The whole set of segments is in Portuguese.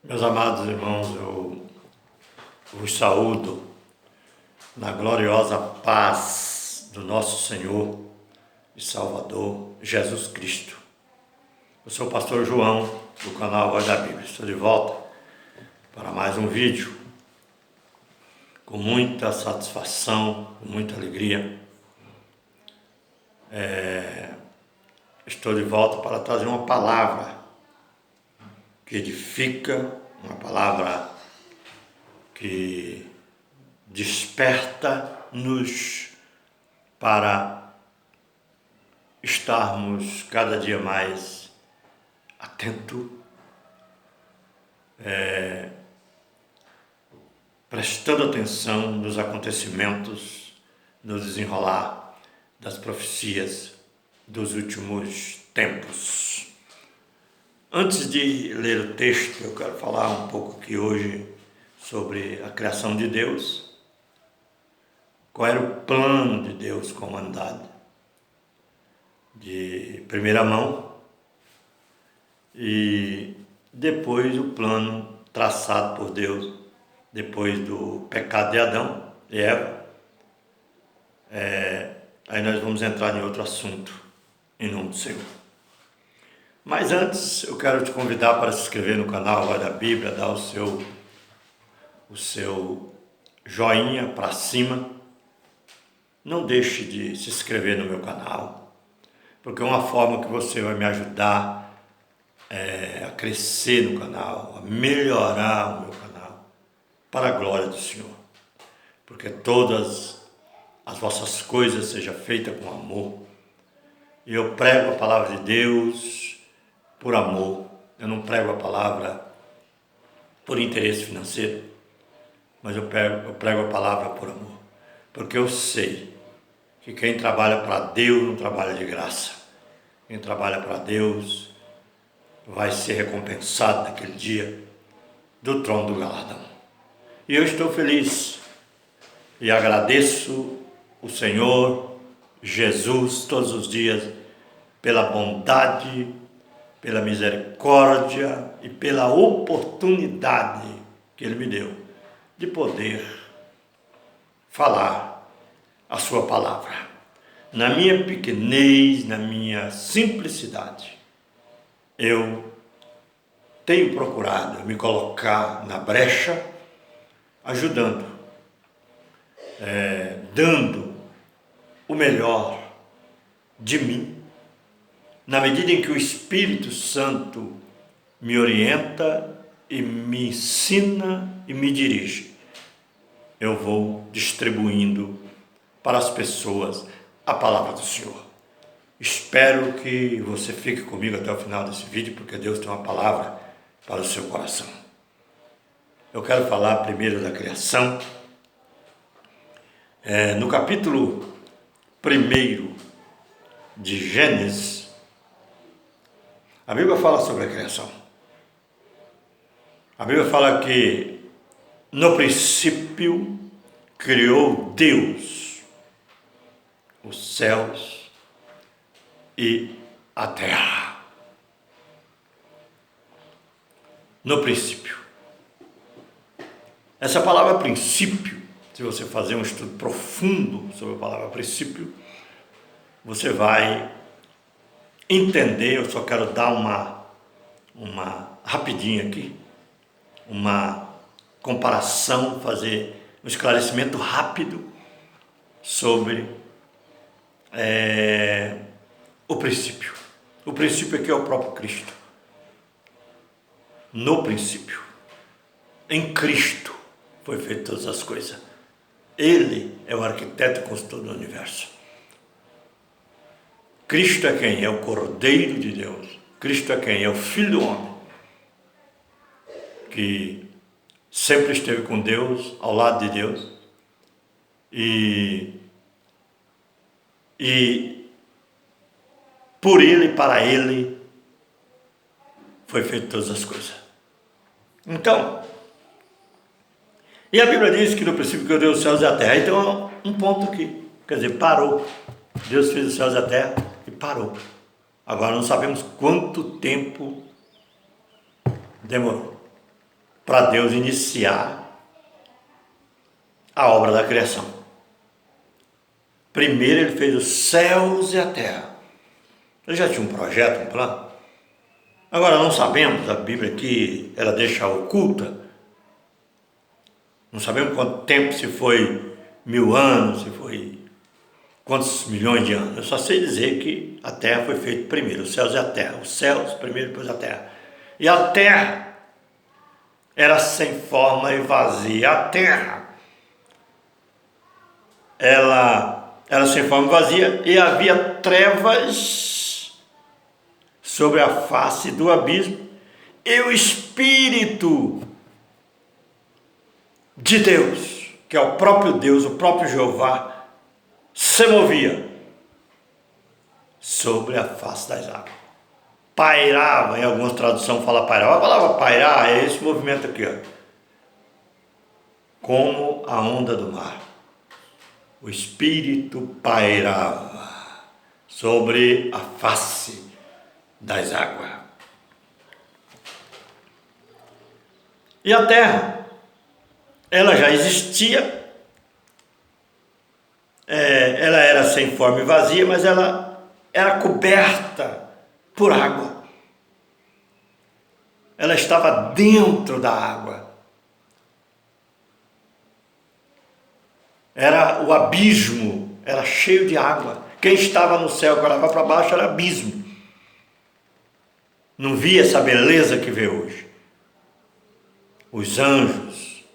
Meus amados irmãos, eu vos saúdo na gloriosa paz do nosso Senhor e Salvador Jesus Cristo. Eu sou o pastor João, do canal Voz da Bíblia. Estou de volta para mais um vídeo, com muita satisfação, com muita alegria. Estou de volta para trazer uma palavra que edifica, uma palavra que desperta-nos para estarmos cada dia mais atentos, prestando atenção nos acontecimentos, no desenrolar das profecias dos últimos tempos. Antes de ler o texto, eu quero falar um pouco aqui hoje sobre a criação de Deus. Qual era o plano de Deus com a humanidade? De primeira mão. E depois o plano traçado por Deus, depois do pecado de Adão e Eva. Aí nós vamos entrar em outro assunto, em nome do Senhor. Mas antes, eu quero te convidar para se inscrever no canal Voz da Bíblia, dar o seu joinha para cima. Não deixe de se inscrever no meu canal, porque é uma forma que você vai me ajudar a crescer no canal, a melhorar o meu canal, para a glória do Senhor. Porque todas as vossas coisas sejam feitas com amor. E eu prego a palavra de Deus por amor. Eu não prego a palavra por interesse financeiro, mas eu prego a palavra por amor. Porque eu sei que quem trabalha para Deus não trabalha de graça. Quem trabalha para Deus vai ser recompensado naquele dia do trono do galardão. E eu estou feliz e agradeço o Senhor Jesus todos os dias pela bondade, pela misericórdia e pela oportunidade que Ele me deu de poder falar a sua palavra. Na minha pequenez, na minha simplicidade, eu tenho procurado me colocar na brecha, ajudando, dando o melhor de mim, na medida em que o Espírito Santo me orienta e me ensina e me dirige. Eu vou distribuindo para as pessoas a palavra do Senhor. Espero que você fique comigo até o final desse vídeo, porque Deus tem uma palavra para o seu coração. Eu quero falar primeiro da criação. No capítulo 1 de Gênesis, a Bíblia fala sobre a criação. A Bíblia fala que no princípio criou Deus os céus e a terra. No princípio. Essa palavra princípio, se você fazer um estudo profundo sobre a palavra princípio, você vai entender. Eu só quero dar uma rapidinha aqui, uma comparação, fazer um esclarecimento rápido sobre o princípio. O princípio aqui é o próprio Cristo. No princípio, em Cristo, foi feito todas as coisas. Ele é o arquiteto e construtor do universo. Cristo é quem? É o Cordeiro de Deus. Cristo é quem? É o Filho do Homem, que sempre esteve com Deus, ao lado de Deus, e por Ele e para Ele foi feito todas as coisas. Então, e a Bíblia diz que no princípio criou Deus os céus e a terra. Então, um ponto aqui, quer dizer, parou. Deus fez os céus e a terra e parou. Agora não sabemos quanto tempo demorou. para Deus iniciar a obra da criação. Primeiro ele fez os céus e a terra. Ele já tinha um projeto, um plano. Agora não sabemos, a Bíblia aqui, ela deixa oculta. Não sabemos quanto tempo, se foi 1000 anos, se foi quantos milhões de anos. Eu só sei dizer que a terra foi feita primeiro, os céus e a terra. Os céus primeiro, depois a terra. E a terra era sem forma e vazia. A terra, ela era sem forma e vazia, e havia trevas sobre a face do abismo, e o Espírito de Deus, que é o próprio Deus, o próprio Jeová, se movia sobre a face das águas. Pairava, em algumas traduções fala pairava. A palavra pairar é esse movimento aqui, ó. Como a onda do mar. O Espírito pairava sobre a face das águas. E a terra, ela já existia, ela era sem forma e vazia, mas ela era coberta por água. Ela estava dentro da água. Era o abismo, era cheio de água. Quem estava no céu, quando olhava para baixo, era abismo. Não via essa beleza que vê hoje. Os anjos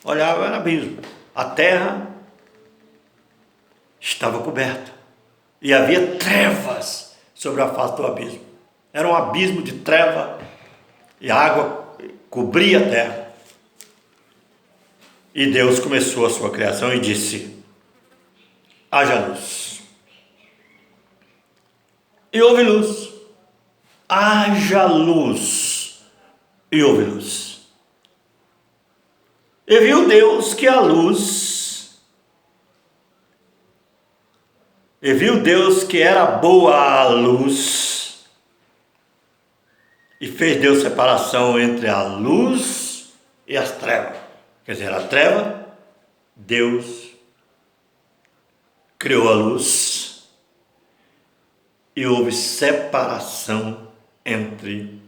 olhavam, era abismo. A terra estava coberta. E havia trevas sobre a face do abismo. Era um abismo de treva, e a água cobria a terra. E Deus começou a sua criação e disse: haja luz. E houve luz. Haja luz. E houve luz. E viu Deus que a luz, e viu Deus que era boa a luz, e fez Deus separação entre a luz e as trevas. Quer dizer, a treva, Deus criou a luz, e houve separação entre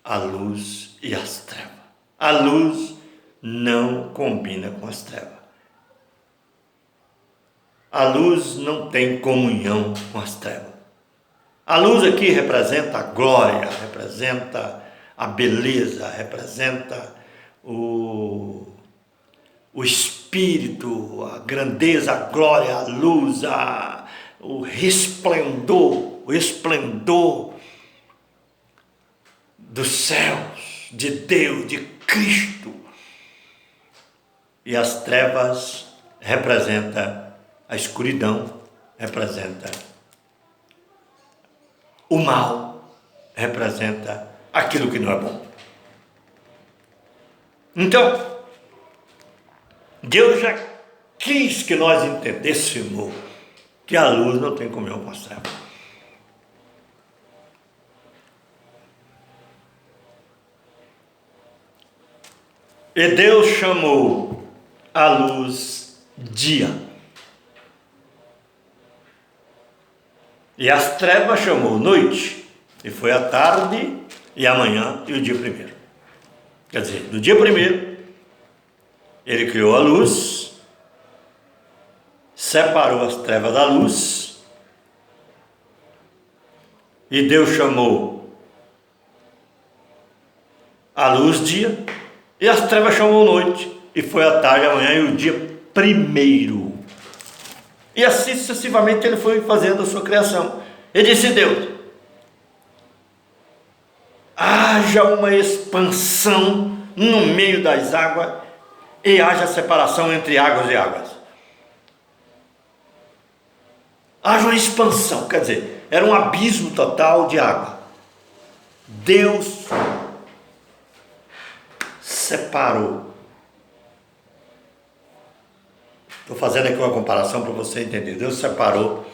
a luz e as trevas. A luz não combina com as trevas. A luz não tem comunhão com as trevas. A luz aqui representa a glória, representa a beleza, representa o espírito, a grandeza, a glória, a luz, o esplendor dos céus, de Deus, de Cristo. E as trevas representa a escuridão, representa o mal, representa aquilo que não é bom. Então, Deus já quis que nós entendêssemos que a luz não tem comunhão com as trevas. E Deus chamou a luz dia, e as trevas chamou noite, e foi a tarde e a manhã e o dia primeiro. Quer dizer, no dia primeiro ele criou a luz, separou as trevas da luz, e Deus chamou a luz dia, e as trevas chamou noite, e foi a tarde, a manhã e o dia primeiro. E assim sucessivamente ele foi fazendo a sua criação. E disse Deus: haja uma expansão no meio das águas, e haja separação entre águas e águas. Haja uma expansão, quer dizer, era um abismo total de água. Deus separou. Estou fazendo aqui uma comparação para você entender. Deus separou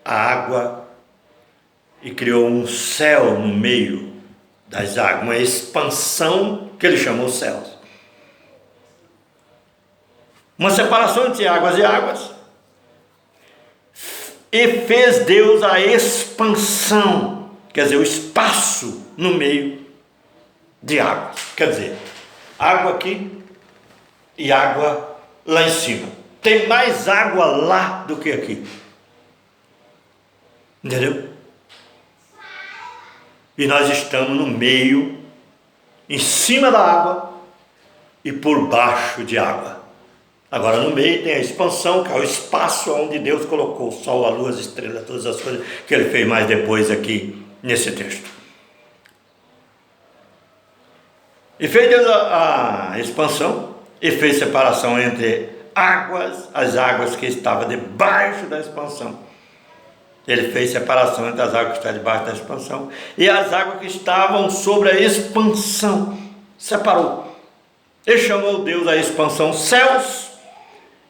a água e criou um céu no meio das águas, uma expansão que ele chamou os céus. Uma separação entre águas e águas. E fez Deus a expansão, quer dizer, o espaço no meio de águas. Quer dizer, água aqui e água lá em cima. Tem mais água lá do que aqui. Entendeu? E nós estamos no meio, em cima da água e por baixo de água. Agora no meio tem a expansão, que é o espaço onde Deus colocou o sol, a lua, as estrelas, todas as coisas que ele fez mais depois aqui nesse texto. E fez Deus a expansão e fez separação entre águas, as águas que estavam debaixo da expansão. Ele fez separação entre as águas que estavam debaixo da expansão e as águas que estavam sobre a expansão. Separou. Ele chamou Deus a expansão céus.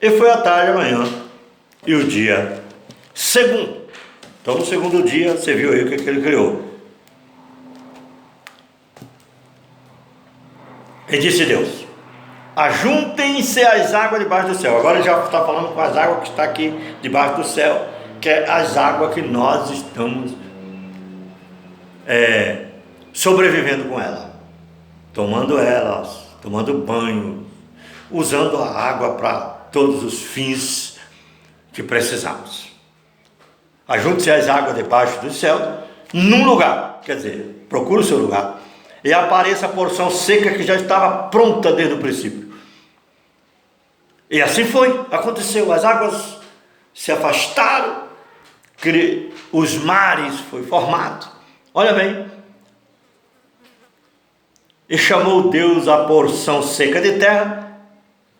E foi a tarde, a manhã e o dia segundo. Então no segundo dia, você viu aí o que ele criou. E disse Deus: ajuntem-se as águas debaixo do céu. Agora ele já está falando com as águas que estão aqui debaixo do céu, que é as águas que nós estamos sobrevivendo com ela, tomando elas, tomando banho, usando a água para todos os fins que precisamos. Ajunte-se as águas debaixo do céu num lugar, quer dizer, procure o seu lugar e apareça a porção seca que já estava pronta desde o princípio. E assim foi, aconteceu. As águas se afastaram, os mares foi formado. Olha bem, e chamou Deus a porção seca de terra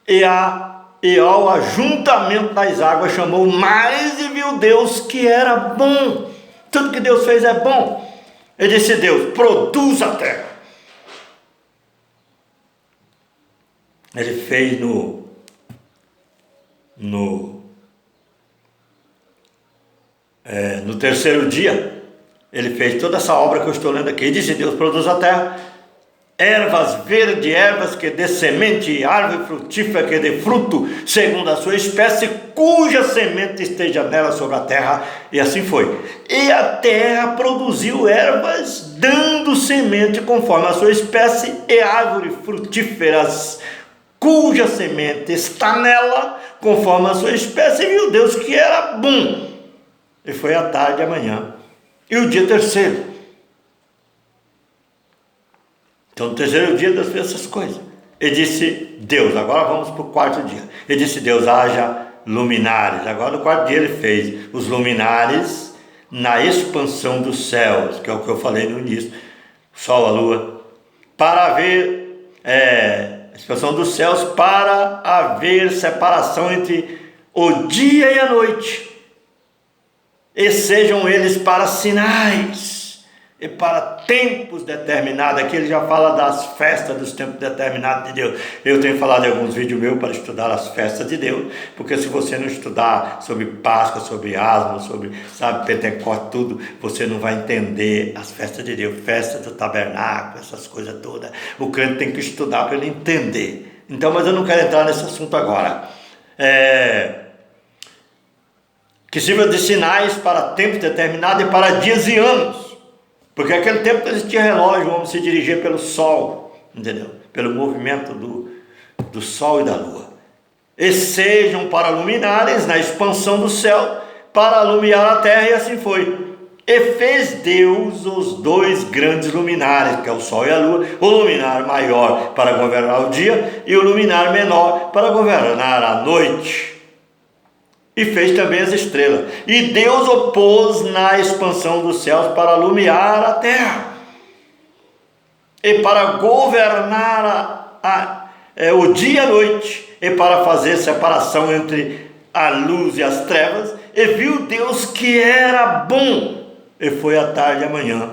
e ao ajuntamento das águas chamou mais, e viu Deus que era bom. Tudo que Deus fez é bom. Ele disse: Deus, produz a terra. Ele fez no terceiro dia, ele fez toda essa obra que eu estou lendo aqui. E disse Deus: produz a terra ervas verdes, ervas que dê semente, árvore frutífera que dê fruto segundo a sua espécie, cuja semente esteja nela sobre a terra. E assim foi. E a terra produziu ervas, dando semente conforme a sua espécie, e árvores frutíferas, cuja semente está nela, conforme a sua espécie. E viu Deus que era bom. E foi a tarde e a manhã. E o dia terceiro. Então no terceiro dia Deus fez essas coisas. Ele disse Deus, agora vamos para o quarto dia. Ele disse Deus, haja luminares. Agora no quarto dia ele fez os luminares na expansão dos céus, que é o que eu falei no início, sol, a lua, para haver a expansão dos céus, para haver separação entre o dia e a noite, e sejam eles para sinais e para tempos determinados. Aqui ele já fala das festas dos tempos determinados de Deus. Eu tenho falado em alguns vídeos meus para estudar as festas de Deus, porque se você não estudar sobre Páscoa, sobre Asmo, sobre, Pentecostes, tudo, você não vai entender as festas de Deus, festa do tabernáculo, essas coisas todas. O crente tem que estudar para ele entender. Então, mas eu não quero entrar nesse assunto agora. Que sirva de sinais para tempos determinados e para dias e anos. Porque naquele tempo não existia relógio, o homem se dirigia pelo sol, entendeu? Pelo movimento do sol e da lua. E sejam para luminares na expansão do céu, para alumiar a terra, e assim foi. E fez Deus os dois grandes luminares, que é o sol e a lua, o luminar maior para governar o dia, e o luminar menor para governar a noite. E fez também as estrelas. E Deus o pôs na expansão dos céus para alumiar a terra, e para governar o dia e a noite, e para fazer separação entre a luz e as trevas. E viu Deus que era bom. E foi a tarde e a manhã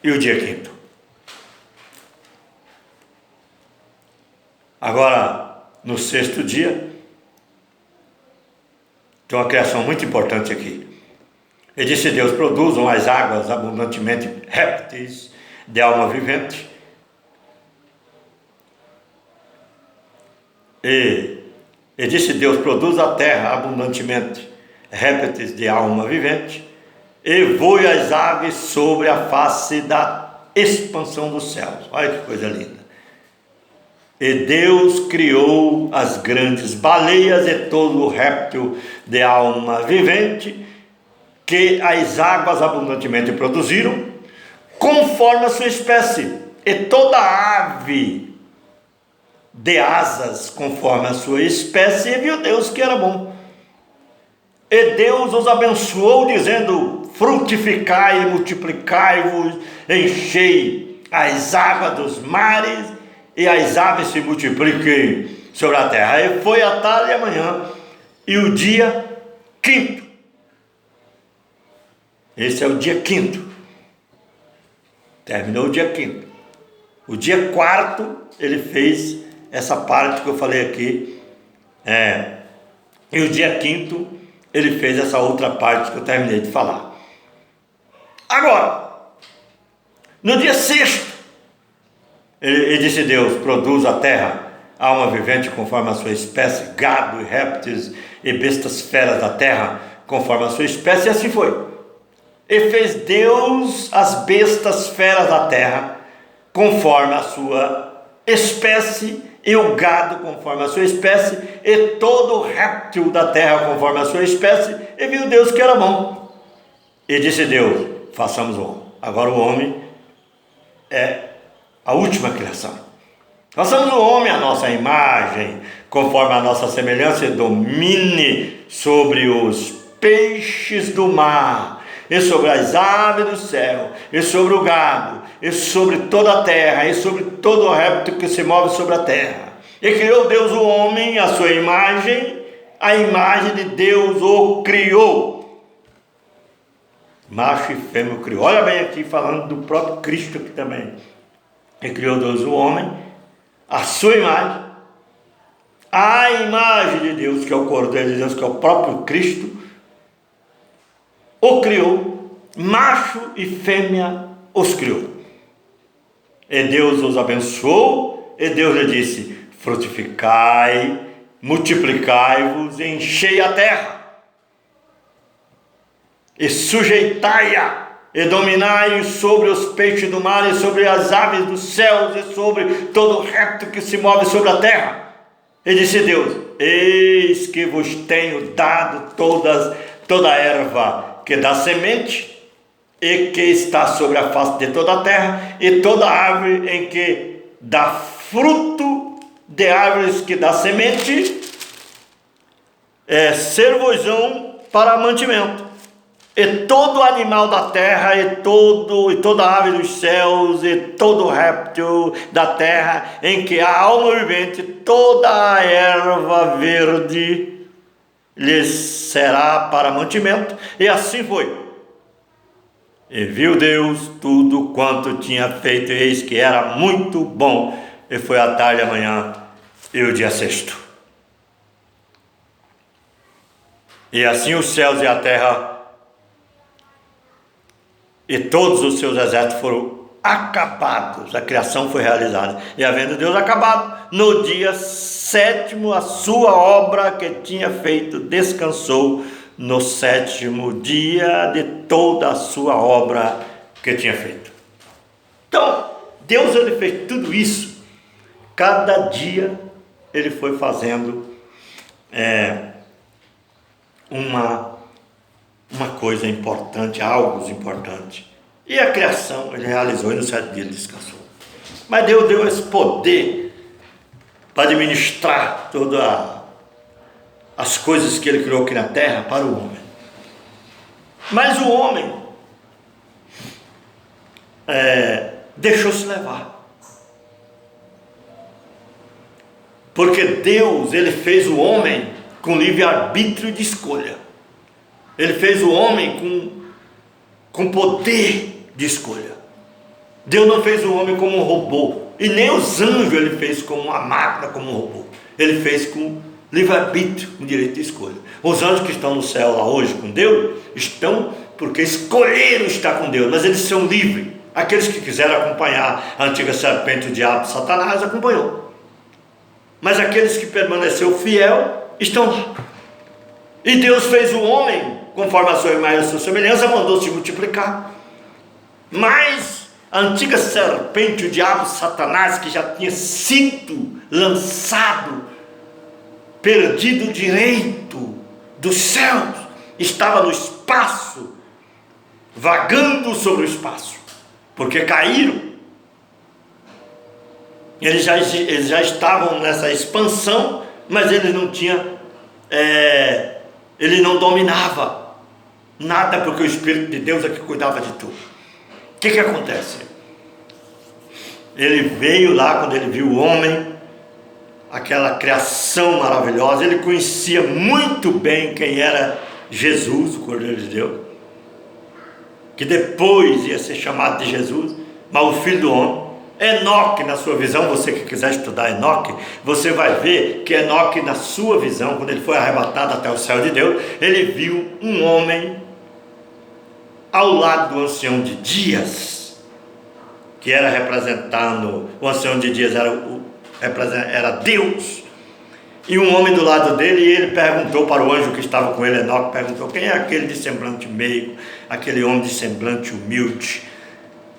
e o dia quinto. Agora, no sexto dia, tem uma criação muito importante aqui. E disse Deus: produzam as águas abundantemente répteis, de alma vivente. E disse Deus: produz a terra abundantemente répteis de alma vivente, e voe as aves sobre a face da expansão dos céus. Olha que coisa linda. E Deus criou as grandes baleias e todo o réptil de alma vivente que as águas abundantemente produziram, conforme a sua espécie, e toda ave de asas conforme a sua espécie, e viu Deus que era bom. E Deus os abençoou, dizendo: frutificai e multiplicai-vos, enchei as águas dos mares, e as aves se multipliquem sobre a terra. E foi a tarde e a manhã, e o dia quinto. Esse é o dia quinto. Terminou o dia quinto. O dia quarto, ele fez essa parte que eu falei aqui. E o dia quinto, ele fez essa outra parte que eu terminei de falar. Agora, no dia sexto, ele disse Deus: produz a terra alma vivente conforme a sua espécie, gado e répteis e bestas feras da terra conforme a sua espécie, e assim foi. E fez Deus as bestas feras da terra conforme a sua espécie, e o gado conforme a sua espécie, e todo o réptil da terra conforme a sua espécie, e viu Deus que era bom. E disse Deus: façamos o homem. Agora o homem é a última criação. Façamos o homem à nossa imagem, conforme a nossa semelhança, e domine sobre os peixes do mar, e sobre as aves do céu, e sobre o gado, e sobre toda a terra, e sobre todo o réptil que se move sobre a terra. E criou Deus o homem à sua imagem, a imagem de Deus o criou. Macho e fêmea o criou. Olha bem aqui, falando do próprio Cristo aqui também. E criou Deus o homem à sua imagem, a imagem de Deus, que é o Cordeiro de Deus, que é o próprio Cristo, o criou, macho e fêmea os criou. E Deus os abençoou, e Deus lhe disse: frutificai, multiplicai-vos, enchei a terra, e sujeitai-a, e dominai sobre os peixes do mar, e sobre as aves dos céus, e sobre todo réptil que se move sobre a terra. E disse Deus: eis que vos tenho dado toda a erva que dá semente, e que está sobre a face de toda a terra, e toda árvore em que dá fruto de árvores que dá semente, servosão para mantimento. E todo animal da terra, e toda ave dos céus, e todo réptil da terra em que há alma vivente, toda a erva verde lhes será para mantimento. E assim foi. E viu Deus tudo quanto tinha feito, e eis que era muito bom. E foi a tarde e a manhã, e o dia sexto. E assim os céus e a terra e todos os seus exércitos foram acabados. A criação foi realizada. E havendo Deus acabado, no dia sétimo, a sua obra que tinha feito, descansou no sétimo dia de toda a sua obra que tinha feito. Então, Deus, ele fez tudo isso. Cada dia ele foi fazendo uma coisa importante, algo importante. E a criação ele realizou, e no sétimo dia ele descansou. Mas Deus deu esse poder para administrar todas as coisas que ele criou aqui na terra para o homem. Mas o homem deixou-se levar. Porque Deus, ele fez o homem com livre-arbítrio de escolha. Ele fez o homem com poder de escolha. Deus não fez o homem como um robô, e nem os anjos ele fez como uma máquina, como um robô. Ele fez com livre-arbítrio, com direito de escolha. Os anjos que estão no céu lá hoje com Deus, estão porque escolheram estar com Deus, mas eles são livres. Aqueles que quiseram acompanhar a antiga serpente, o diabo, Satanás, acompanhou. Mas aqueles que permaneceram fiel estão lá. E Deus fez o homem conforme a sua imagem e a sua semelhança, mandou se multiplicar. Mas a antiga serpente, o diabo, Satanás, que já tinha sido lançado, perdido o direito dos céus, estava no espaço, vagando sobre o espaço, porque caíram. Eles já estavam nessa expansão, mas eles não tinham, ele não dominava nada, porque o Espírito de Deus é que cuidava de tudo. O que acontece? Ele veio lá, quando ele viu o homem, aquela criação maravilhosa, ele conhecia muito bem quem era Jesus, o Cordeiro de Deus, que depois ia ser chamado de Jesus, mas o Filho do Homem. Enoque, na sua visão, você que quiser estudar Enoque, você vai ver que Enoque, na sua visão, quando ele foi arrebatado até o céu de Deus, ele viu um homem ao lado do ancião de dias, que era representando, o ancião de dias era Deus, e um homem do lado dele, e ele perguntou para o anjo que estava com ele, Enoque, perguntou: quem é aquele de semblante meigo, aquele homem de semblante humilde,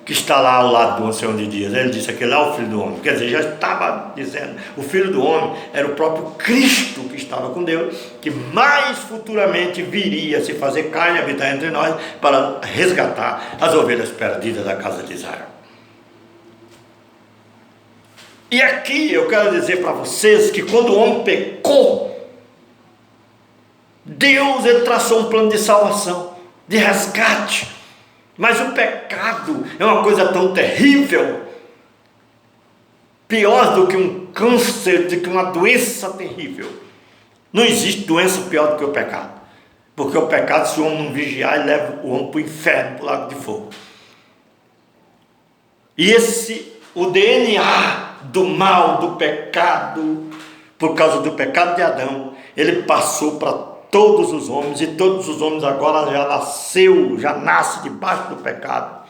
que está lá ao lado do ancião de dias? Ele disse: aquele lá é o Filho do Homem. Quer dizer, já estava dizendo, o Filho do Homem era o próprio Cristo que estava com Deus, que mais futuramente viria se fazer carne e habitar entre nós, para resgatar as ovelhas perdidas da casa de Israel. E aqui eu quero dizer para vocês que quando o homem pecou, Deus, ele traçou um plano de salvação, de resgate. Mas o pecado é uma coisa tão terrível, pior do que um câncer, do que uma doença terrível. Não existe doença pior do que o pecado, porque o pecado, se o homem não vigiar, ele leva o homem para o inferno, para o lago de fogo. E o DNA do mal, do pecado, por causa do pecado de Adão, ele passou para todos os homens, e todos os homens agora já nasce debaixo do pecado,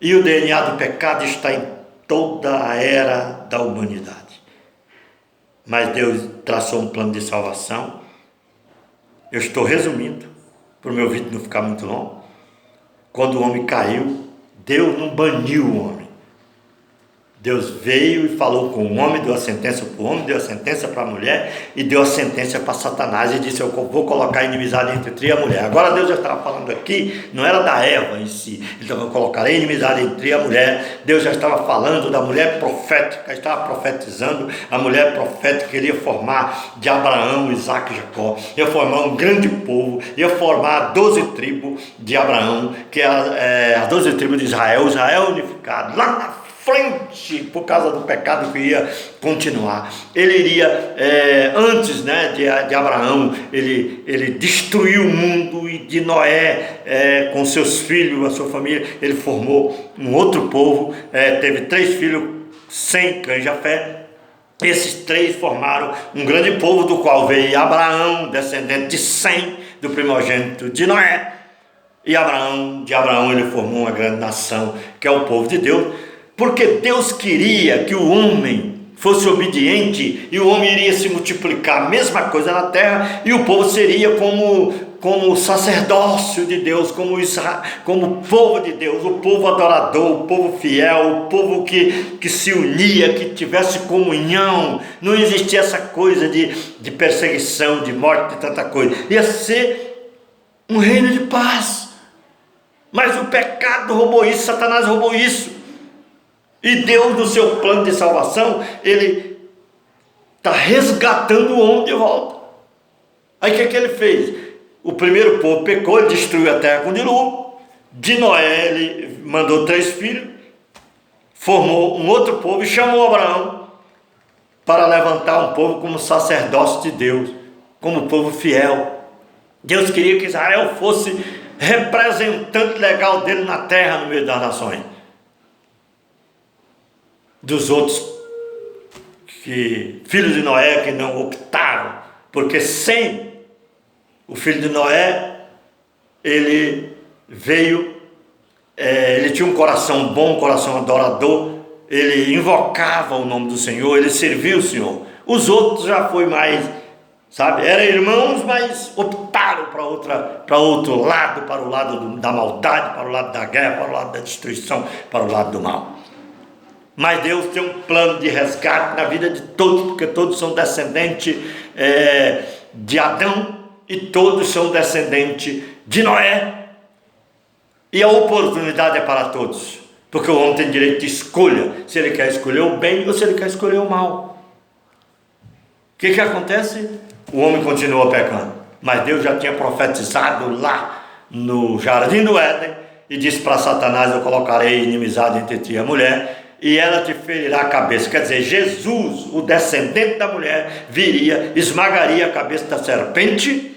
e o DNA do pecado está em toda a era da humanidade. Mas Deus traçou um plano de salvação. Eu estou resumindo, para o meu vídeo não ficar muito longo. Quando o homem caiu, Deus não baniu o homem. Deus veio e falou com o homem, deu a sentença para o homem, deu a sentença para a mulher, e deu a sentença para Satanás, e disse: eu vou colocar inimizade entre ti e a mulher. Agora Deus já estava falando aqui, não era da Eva em si, ele estava: colocarei inimizade entre ti e a mulher. Deus já estava falando da mulher profética, estava profetizando a mulher profética que iria formar de Abraão, Isaac e Jacó, ia formar um grande povo, ia formar 12 tribos de Abraão, que é as 12 tribos de Israel unificado, lá na frente, por causa do pecado que ia continuar. Ele iria, antes, de Abraão, ele destruiu o mundo, e de Noé, com seus filhos, a sua família, ele formou um outro povo, teve 3 filhos, Sem, Cã e Jafé. Esses 3 formaram um grande povo, do qual veio Abraão, descendente de Sem, do primogênito de Noé, e de Abraão ele formou uma grande nação, que é o povo de Deus, porque Deus queria que o homem fosse obediente, e o homem iria se multiplicar, a mesma coisa na terra, e o povo seria como o sacerdócio de Deus, como o povo de Deus, o povo adorador, o povo fiel, o povo que se unia, que tivesse comunhão. Não existia essa coisa de perseguição, de morte, de tanta coisa. Ia ser um reino de paz. Mas o pecado roubou isso, Satanás roubou isso. E Deus, no seu plano de salvação, ele está resgatando o homem de volta. Aí o que ele fez? O primeiro povo pecou, ele destruiu a terra com dilúvio. De Noé ele mandou 3 filhos, formou um outro povo e chamou Abraão para levantar um povo como sacerdócio de Deus, como povo fiel. Deus queria que Israel fosse representante legal dele na terra, no meio das nações. Dos outros filhos de Noé, que não optaram, porque Sem, o filho de Noé, ele veio ele tinha um coração bom, um coração adorador, ele invocava o nome do Senhor, ele servia o Senhor. Os outros já foi mais, sabe, eram irmãos, mas optaram para outro lado, para o lado da maldade, para o lado da guerra, para o lado da destruição, para o lado do mal. Mas Deus tem um plano de resgate na vida de todos, porque todos são descendentes de Adão e todos são descendentes de Noé. E a oportunidade é para todos, porque o homem tem direito de escolha, se ele quer escolher o bem ou se ele quer escolher o mal. O que acontece? O homem continua pecando, mas Deus já tinha profetizado lá no jardim do Éden e disse para Satanás: eu colocarei inimizade entre ti e a mulher, e ela te ferirá a cabeça. Quer dizer, Jesus, o descendente da mulher, viria, esmagaria a cabeça da serpente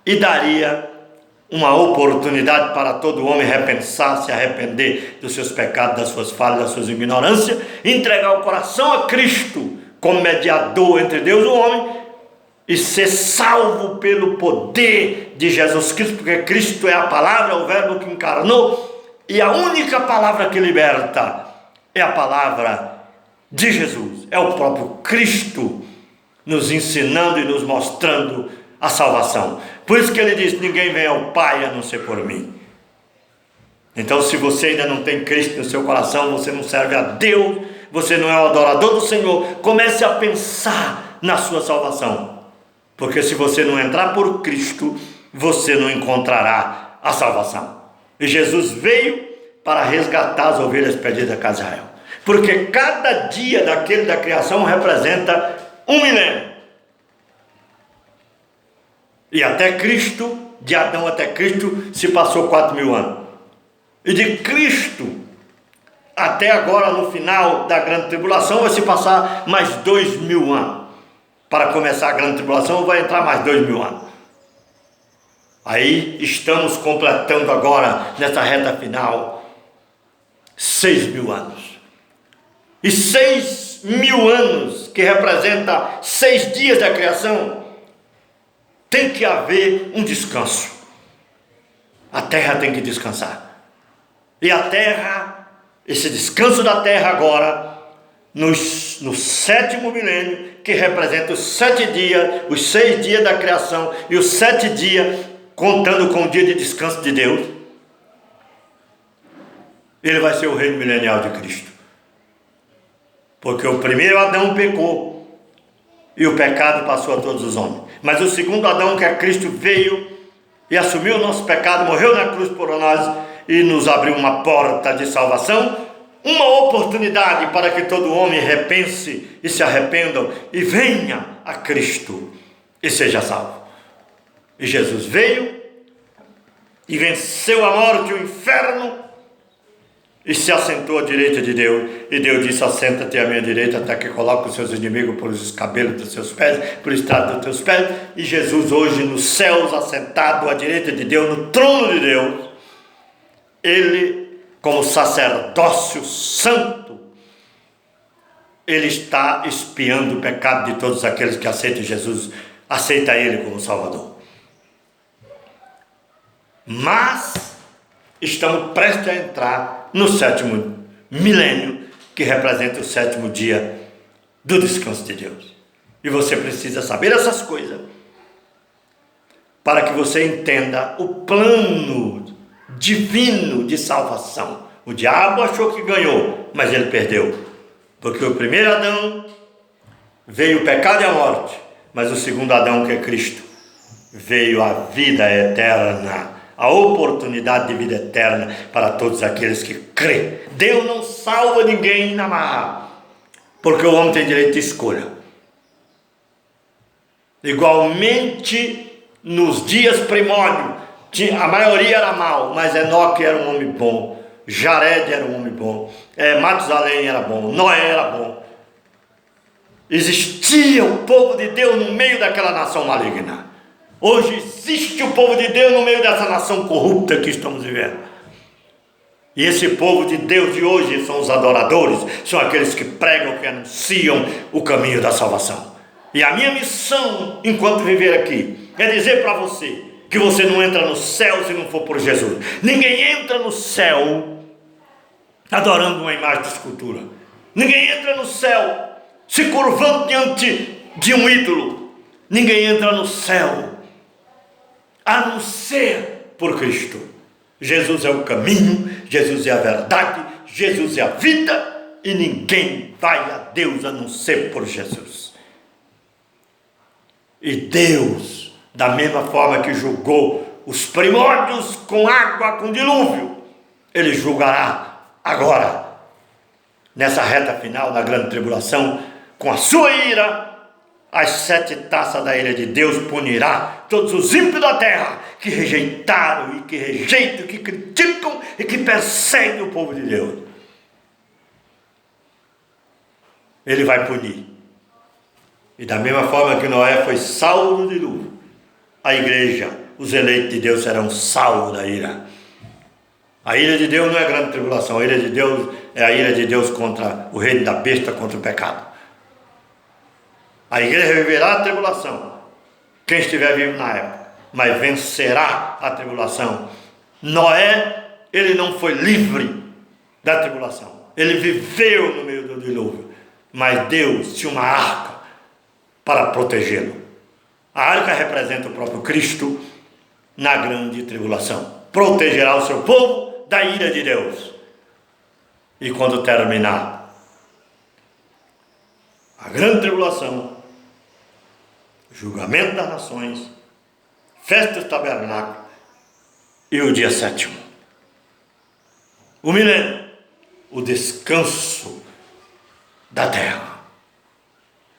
e daria uma oportunidade para todo homem repensar, se arrepender dos seus pecados, das suas falhas, das suas ignorâncias, entregar o coração a Cristo como mediador entre Deus e o homem e ser salvo pelo poder de Jesus Cristo, porque Cristo é a palavra, é o verbo que encarnou, e a única palavra que liberta é a palavra de Jesus, é o próprio Cristo nos ensinando e nos mostrando a salvação. Por isso que ele diz: ninguém vem ao Pai a não ser por mim. Então, se você ainda não tem Cristo no seu coração, você não serve a Deus, você não é o adorador do Senhor, comece a pensar na sua salvação, porque se você não entrar por Cristo, você não encontrará a salvação. E Jesus veio para resgatar as ovelhas perdidas da casa de Israel, porque cada dia daquele da criação representa um milênio. E até Cristo, de Adão até Cristo, se passou 4.000 anos. E de Cristo até agora, no final da grande tribulação, vai se passar mais 2.000 anos. Para começar a grande tribulação, vai entrar mais 2.000 anos. Aí estamos completando agora, nessa reta final, 6.000 anos. E 6.000 anos, que representa 6 dias da criação, tem que haver um descanso. A terra tem que descansar. E a terra, esse descanso da terra agora, no 7º milênio, que representa os 7 dias, os 6 dias da criação e os 7 dias, contando com o dia de descanso de Deus, ele vai ser o reino milenial de Cristo. Porque o primeiro Adão pecou e o pecado passou a todos os homens. Mas o segundo Adão, que é Cristo, veio e assumiu o nosso pecado, morreu na cruz por nós e nos abriu uma porta de salvação, uma oportunidade para que todo homem repense e se arrependam e venha a Cristo e seja salvo. E Jesus veio e venceu a morte e o inferno e se assentou à direita de Deus, e Deus disse: assenta-te à minha direita, até que coloque os seus inimigos por os escabelos dos seus pés, por estrado dos teus pés. E Jesus hoje nos céus, assentado à direita de Deus, no trono de Deus, ele, como sacerdócio santo, ele está expiando o pecado de todos aqueles que aceitam Jesus, aceita ele como Salvador. Mas estamos prestes a entrar no 7º milênio, que representa o 7º dia do descanso de Deus. E você precisa saber essas coisas para que você entenda o plano divino de salvação. O diabo achou que ganhou, mas ele perdeu, porque o primeiro Adão veio o pecado e a morte, mas o segundo Adão, que é Cristo, veio a vida eterna, a oportunidade de vida eterna para todos aqueles que crêem. Deus não salva ninguém na marra, porque o homem tem direito de escolha. Igualmente, nos dias primórdios, a maioria era mau, mas Enoque era um homem bom, Jared era um homem bom, Matusalém era bom, Noé era bom. Existia o povo de Deus no meio daquela nação maligna. Hoje existe o povo de Deus no meio dessa nação corrupta que estamos vivendo. E esse povo de Deus de hoje são os adoradores, são aqueles que pregam, que anunciam o caminho da salvação. E a minha missão, enquanto viver aqui, é dizer para você que você não entra no céu se não for por Jesus. Ninguém entra no céu adorando uma imagem de escultura. Ninguém entra no céu se curvando diante de um ídolo. Ninguém entra no céu a não ser por Cristo. Jesus é o caminho, Jesus é a verdade, Jesus é a vida, e ninguém vai a Deus a não ser por Jesus. E Deus, da mesma forma que julgou os primórdios com água, com dilúvio, Ele julgará agora, nessa reta final da grande tribulação, com a sua ira, as 7 taças da ira de Deus punirá todos os ímpios da terra que rejeitaram e que rejeitam, que criticam e que perseguem o povo de Deus. Ele vai punir. E da mesma forma que Noé foi salvo do dilúvio, a igreja, os eleitos de Deus serão salvos da ira. A ira de Deus não é a grande tribulação, a ira de Deus é a ira de Deus contra o reino da besta, contra o pecado. A igreja viverá a tribulação, quem estiver vivo na época, mas vencerá a tribulação. Noé, ele não foi livre da tribulação, ele viveu no meio do dilúvio, mas Deus tinha uma arca para protegê-lo. A arca representa o próprio Cristo na grande tribulação. Protegerá o seu povo da ira de Deus. E quando terminar a grande tribulação, julgamento das nações, festa do tabernáculo e o dia 7º, o milênio, o descanso da terra.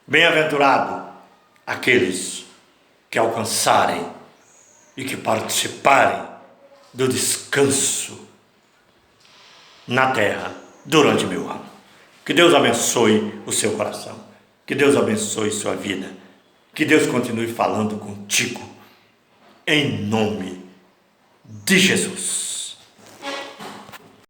Bem-aventurado aqueles que alcançarem e que participarem do descanso na terra durante 1000 anos. Que Deus abençoe o seu coração, que Deus abençoe sua vida, que Deus continue falando contigo, em nome de Jesus.